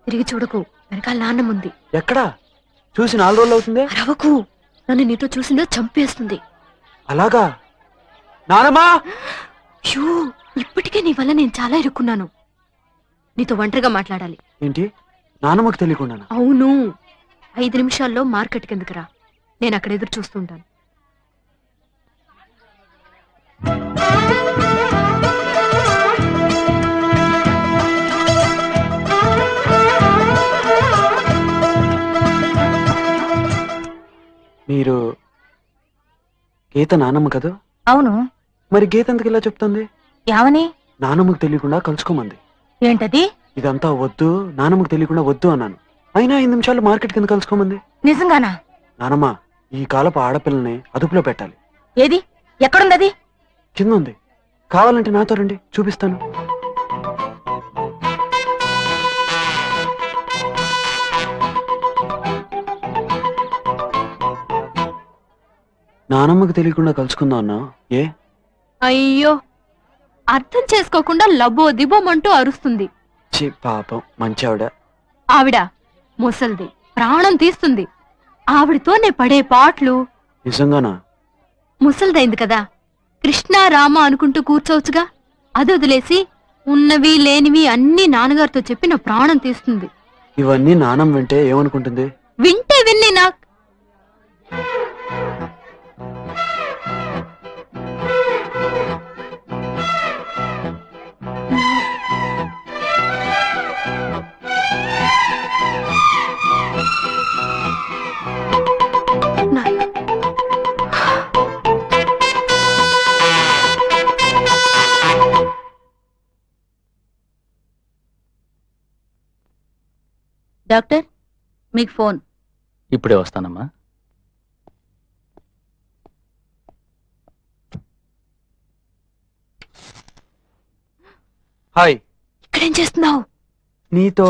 తిరిగి చూడకు, వెనకాల నాన్నముంది. ఎక్కడా? చూసి 4 రోజులు అవుతుంది. రవకు, నన్ను నీతో చూసిందో చంపేస్తుంది. అలాగా? నానమ్మా! ఇప్పటికే నీ వల్ల నేను చాలా ఇరుక్కున్నాను. నీతో ఒంటరిగా మాట్లాడాలి. ఏంటి? నానమ్మకు తెలియకుండా? అవును. 5 నిమిషాల్లో మార్కెట్ కిందకి రా, నేను అక్కడ ఎదురు చూస్తుంటాను. మీరు గీత నానమ్మ కదా? అవును. మరి గీత ఎందుకు ఇలా చెప్తుంది? ఏమని? నానమ్మకు తెలియకుండా కలుసుకోమంది. ఏంటది? ఇదంతా వద్దు, నానమ్మకు తెలియకుండా వద్దు అన్నాను. అయినా 5 నిమిషాలు మార్కెట్ కింద కలుసుకోమంది. నిజంగానా? నానమ్మ, ఈ కాలపు ఆడపిల్లని అదుపులో పెట్టాలి. ఏది? ఎక్కడుందది? కింద ఉంది. కావాలంటే నాతో రండి, చూపిస్తాను. నానమ్మకు తెలియకుండా కలుసుకుందాం అన్నా. ఏ? అయ్యో, అర్థం చేసుకోకుండా లబో దిబోమంటూ అరుస్తుంది. పాపం, మంచి ఆవిడ. ఆవిడ ముసల్ది, ప్రాణం తీస్తుంది. ఆవిడతో నే పడే పాటలు. నిజంగానా? ముసల్దైంది కదా, కృష్ణ రామ అనుకుంటూ కూర్చోవచ్చుగా. అది వదిలేసి ఉన్నవి లేనివి అన్ని నాన్నగారితో చెప్పి నా ప్రాణం తీస్తుంది. ఇవన్నీ నానమ్మ వింటే ఏమనుకుంటుంది? వింటే విన్ని నాకు డాక్టర్, మీకు ఫోన్. ఇప్పుడే వస్తానమ్మా. హాయ్. ఇక్కడేం చేస్తున్నావు? నీతో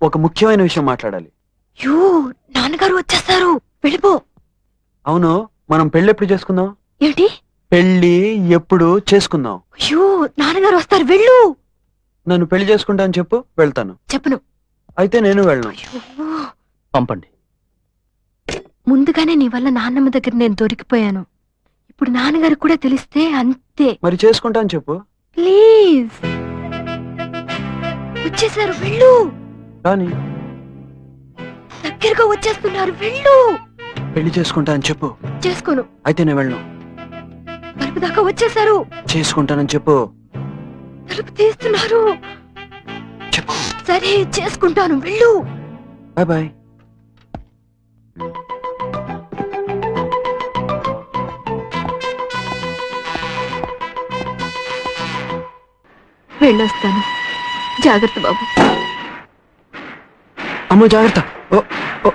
ఒక ముఖ్యమైన విషయం మాట్లాడాలి. నాన్నగారు వచ్చేస్తారు, వెళ్ళిపో. అవును, మనం పెళ్లి ఎప్పుడు చేసుకుందాం? ఏంటి? పెళ్లి ఎప్పుడు చేసుకుందాం? నాన్నగారు వస్తారు, వెళ్ళు. నన్ను పెళ్లి చేసుకుంటా అని చెప్పు, వెళ్తాను. చెప్పను. అయితే నేను వెళ్ళను. పంపండి. ముందుగానే నీ వల్ల నాన్నమ్మ దగ్గర నేను దొరికిపోయాను. ఇప్పుడు నాన్నగారు కూడా తెలిస్తే అంతే. మరి చేసుకుంటా అని చెప్పు. ప్లీజ్. వచ్చేసారు, వెళ్ళు. కానీ దగ్గరగా వచ్చేస్తున్నారు, వెళ్ళు. పెళ్లి చేసుకుంటా అని చెప్పు. చేసుకోను. అయితే నేను వెళ్ళను. తలుపు దాకా వచ్చేసారు. చేసుకుంటానని చెప్పు. తలుపు తీస్తున్నారు. చెప్పు. సరే, చేసుకుంటాను, వెళ్ళు. Bye bye. వెళ్ళొస్తాను. జాగ్రత్త బాబు. అమ్మ జాగ్రత్త. ఓ ఓ.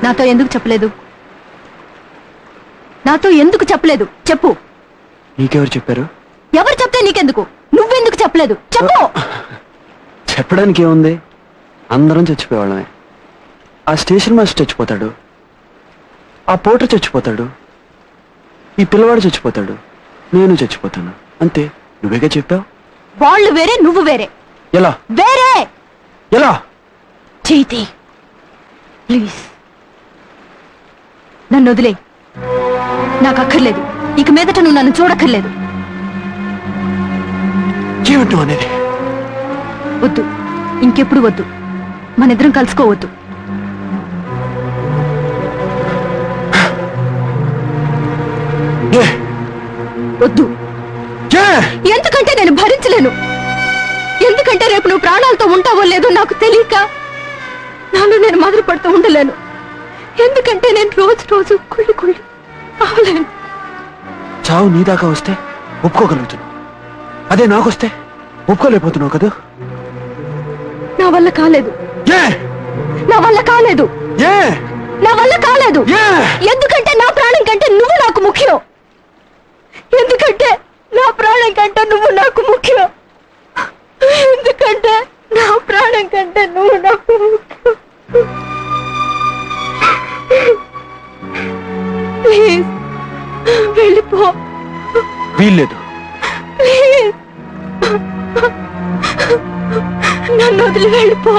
నాతో ఎందుకు చెప్పలేదు? నాతో ఎందుకు చెప్పలేదు? చెప్పు. నీకెవరు చెప్పారు? ఎవరు చెప్తే నీకెందుకు? నువ్వెందుకు చెప్పలేదు? చెప్పు. చెప్పడానికి ఏముంది? అందరం చచ్చిపోయేవాళ్ళమే. ఆ స్టేషన్ మాస్టర్ చచ్చిపోతాడు, ఆ పోటర్ చచ్చిపోతాడు, ఈ పిల్లవాడు చచ్చిపోతాడు, నేను చచ్చిపోతాను. అంతే. నువ్వేగా చెప్పావు. వాళ్ళు వేరే, నువ్వు వేరే. ఎలా? వేరే. ఎలా? చైతి, ప్లీజ్ నన్ను వదిలే. నాకు అక్కర్లేదు. ఇక మీదట నువ్వు నన్ను చూడక్కర్లేదు. ఏమిటో అనేది? వద్దు, ఇంకెప్పుడు వద్దు. మనిద్దరం కలుసుకోవద్దు. వద్దు. ఎందుకంటే నేను భరించలేను. ఎందుకంటే రేపు నువ్వు ప్రాణాలతో ఉంటావో లేదో నాకు తెలియక నాలో నేను మొదలు పడుతూ ఉండలేను. ఎందుకంటే నేను రోజు రోజు కుళ్ళి కుళ్ళి అవలేను. చావు నీ దాకా వస్తే ఒప్పుకోగలుగుతున్నా. అదే నాకొస్తే ఒప్పుకోలేకపోతున్నావు కదా? నా వల్ల కాలేదు, ఏ నా వల్ల కాలేదు, ఏ నా వల్ల కాలేదు. ఏ ఎందుకంటే నా ప్రాణం కంటే నువ్వు నాకు ముఖ్యం. ఎందుకంటే నా ప్రాణం కంటే నువ్వు నాకు ముఖ్యం. ఎందుకంటే నా ప్రాణం కంటే నువ్వు నాకు ముఖ్యం. ప్లీజ్ వెళ్ళిపో. వీల్లేదు. ప్లీజ్ నన్ను వదిలి వెళ్ళిపో.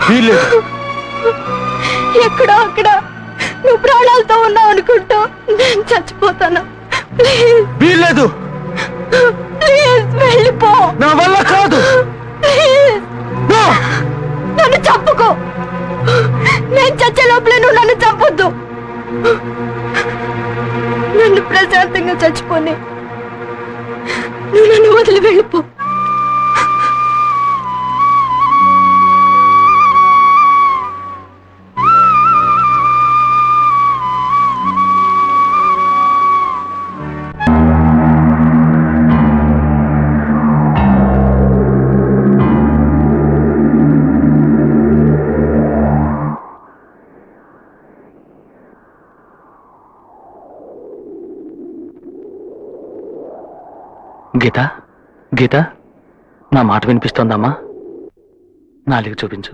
వీల్లేదు. ఎక్కడో అక్కడ నువ్వు ప్రాణాలతో ఉన్నావు అనుకుంటూ నేను చచ్చిపోతాను. ప్లీజ్ వీల్లేదు. ప్లీజ్ వెళ్ళిపో. నా వల్ల కాదు. ప్లీజ్ నన్ను చంపుకో. నేను చచ్చే లోపలే నువ్వు నన్ను చంపొద్దు. నన్ను ప్రశాంతంగా చచ్చిపోని నువ్వు నన్ను వదిలి వెళ్ళిపో. గీత, గీత, నా మాట వినిపిస్తోందమ్మా? నాలుగు చూపించు.